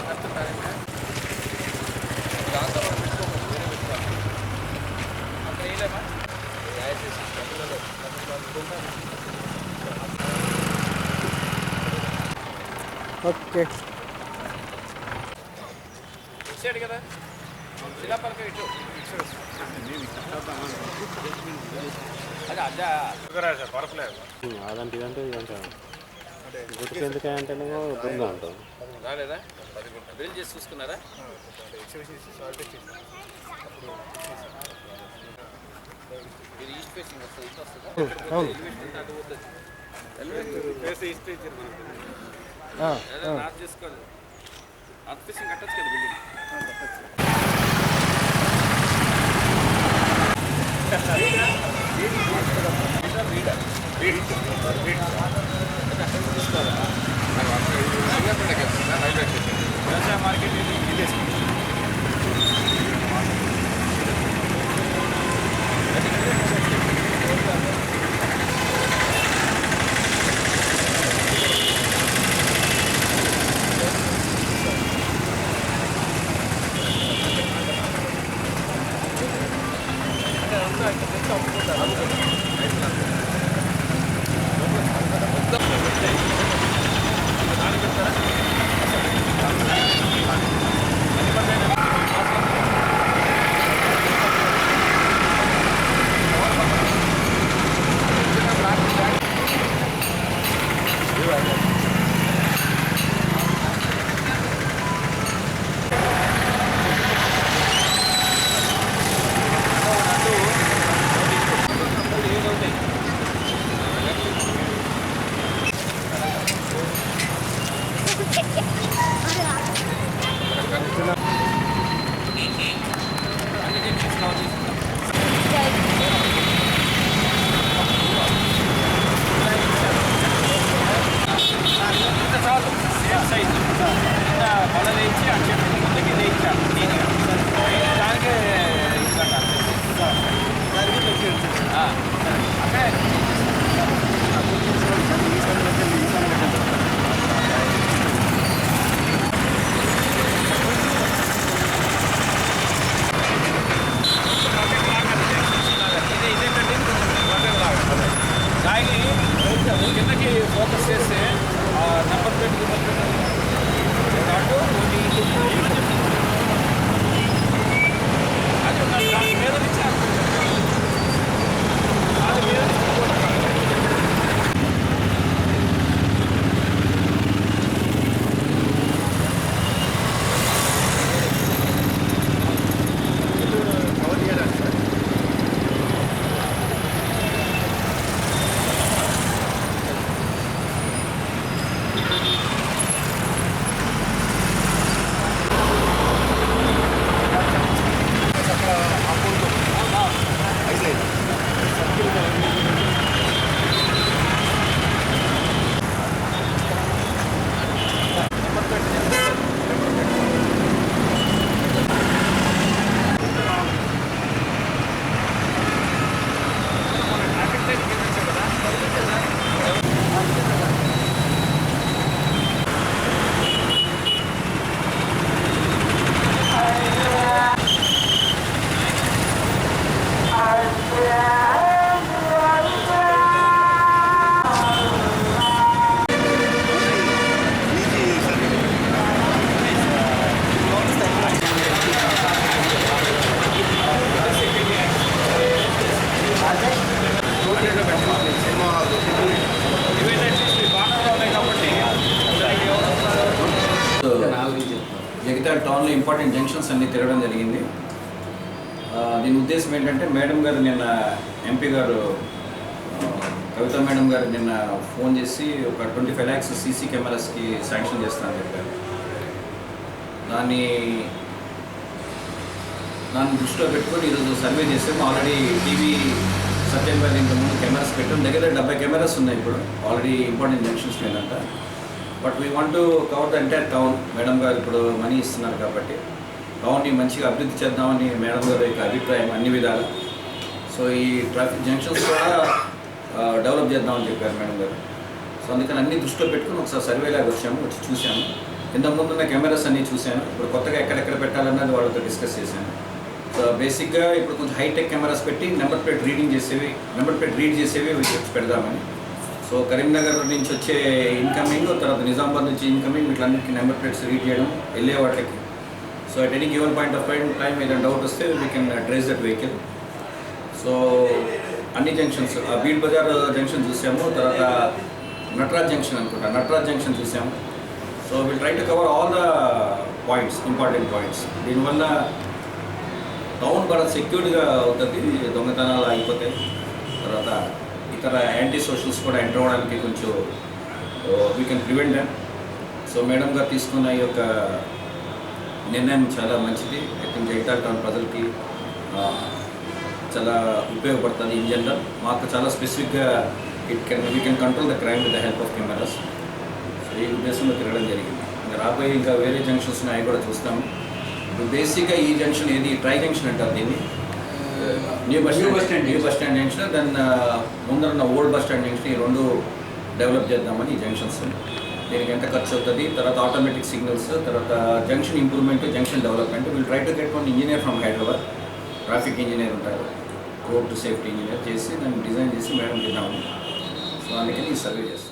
కష్టం దాంతో మనం పెట్టుకోకూడదు, వేరే పెట్టుకోవాలి. అంత వేయలేమా? ఓకే ఇచ్చాడు కదా శిలాపలక ఇటు అదే అదే పరపలేదు అదంటే ఇదంటే ఇదంటే గుర్తుకు ఎందుకు అంటేనేమో దొంగ అంటాం రాలేదా? 10 గుంటలు బిల్ చేసి చూసుకున్నారా? ఇది ఈస్ట్ ఫేసింగ్ వస్తుంది, ఇటు వస్తుందా? అటు పోతుంది. నార్త్ చేసుకోవాలి, నార్త్ ఫేసింగ్ కట్టచ్చు కదా బిల్డింగ్. వ్యవసాయ మార్కెట్ కిందకి ఫోకస్ చేస్తే నెంబర్ ప్లేట్ అది దాని మీద నుంచి అది మీద జగిత్యాల టౌన్లో ఇంపార్టెంట్ జంక్షన్స్ అన్నీ తిరగడం జరిగింది. దీని ఉద్దేశం ఏంటంటే మేడం గారు నిన్న ఎంపీ గారు కవిత మేడం గారు నిన్న ఫోన్ చేసి ఒక 25 lakhs సీసీ కెమెరాస్కి శాంక్షన్ చేస్తానని చెప్పారు. దాన్ని దృష్టిలో పెట్టుకొని ఈరోజు సర్వే చేసాము. ఆల్రెడీ టీవీ సత్యంపల్లి ఇంతకుముందు కెమెరాస్ పెట్టాం. దగ్గర 70 కెమెరాస్ ఉన్నాయి ఇప్పుడు ఆల్రెడీ ఇంపార్టెంట్ జంక్షన్స్ లేదంట. But we want to cover the entire town. Madam గారు ఇప్పుడు మనీ ఇస్తున్నారు కాబట్టి టౌన్ని మంచిగా అభివృద్ధి చేద్దామని మేడం గారి యొక్క అభిప్రాయం అన్ని విధాలు. సో ఈ ట్రాఫిక్ జంక్షన్స్ కూడా డెవలప్ చేద్దామని చెప్పారు మేడం గారు. సో అందుకని అన్ని దృష్టిలో పెట్టుకుని ఒకసారి సర్వేలాగా వచ్చి చూసాము. ఇంతకుముందు ఉన్న కెమెరాస్ అన్నీ చూశాను. ఇప్పుడు కొత్తగా ఎక్కడెక్కడ పెట్టాలన్నది వాళ్ళతో డిస్కస్ చేశాను. సో బేసిక్గా ఇప్పుడు కొంచెం హైటెక్ కెమెరాస్ పెట్టి నెంబర్ ప్లేట్ రీడ్ చేసేవి పెడదామని. సో కరీంనగర్ నుంచి వచ్చే ఇన్కమింగ్, తర్వాత నిజామాబాద్ నుంచి ఇన్కమింగ్, వీటిలన్నిటికీ నెంబర్ ప్లేట్స్ రీడ్ చేయడం, వెళ్ళే వాటికి. So at any given point of time ఏదైనా డౌట్ వస్తే we can trace that vehicle. So అన్ని జంక్షన్స్, బీడ్ బజార్ జంక్షన్ చూసాము, తర్వాత నటరాజ్ జంక్షన్ అనుకుంటా, నటరాజ్ జంక్షన్ చూసాము. So will try to cover all the points, important points. దీనివల్ల టౌన్ బాగా సెక్యూర్డ్గా అవుతుంది, దొంగతనాలు అయిపోతాయి. తర్వాత ఇతర యాంటీ సోషల్స్ కూడా ఎంటర్ అవ్వడానికి కొంచెం we can prevent them. So madam గారు తీసుకున్న ఈ యొక్క నిర్ణయం చాలా మంచిది. ఐ థింక్ జగిత్యాల టౌన్ ప్రజలకి చాలా ఉపయోగపడుతుంది. ఇన్ జనరల్ మాకు చాలా స్పెసిఫిక్గా we can control the crime with the help of cameras. So ఈ ఉద్దేశంలో తిరగడం జరిగింది. రాబోయే ఇంకా వేరే జంక్షన్స్ ఉన్నాయి కూడా చూస్తాము. బేసిక్గా ఈ జంక్షన్ ఏది, ట్రై జంక్షన్ అంటారు దీన్ని, new bus stand junction, then ముందరున్న ఓల్డ్ బస్ స్టాండ్ జంక్షన్, ఈ రెండు డెవలప్ చేద్దామని ఈ జంక్షన్స్. దీనికి ఎంత ఖర్చు అవుతుంది, తర్వాత ఆటోమేటిక్ సిగ్నల్స్, తర్వాత junction improvement, junction development. Will try to get one engineer from Hyderabad, traffic engineer ఉంటారు, రోడ్ సేఫ్టీ ఇంజనీర్ చేసి దాన్ని డిజైన్ చేసి మేడం తిన్నాము. సో అందుకని ఈ సర్వే చేస్తాం.